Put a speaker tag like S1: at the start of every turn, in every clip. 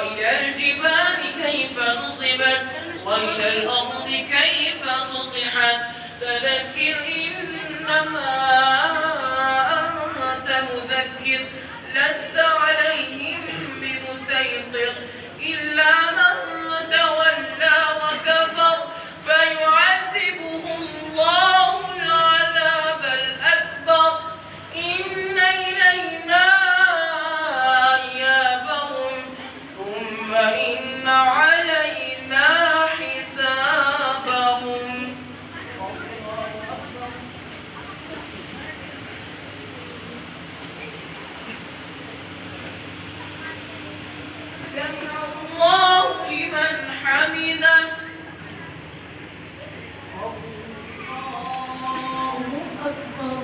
S1: وإلى الجبال كيف نصبت وإلى الأرض كيف سطحت فذكر إنما أنت مذكر لست عليهم بمسيطر إلا من تولى وكفر فيعذبه الله العذاب الأكبر إن إلينا إيابهم ثم إن علينا حسابهم. سمع الله لمن حمده. الله أكبر.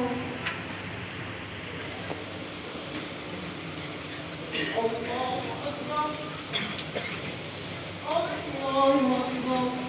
S1: الله أكبر. الله أكبر.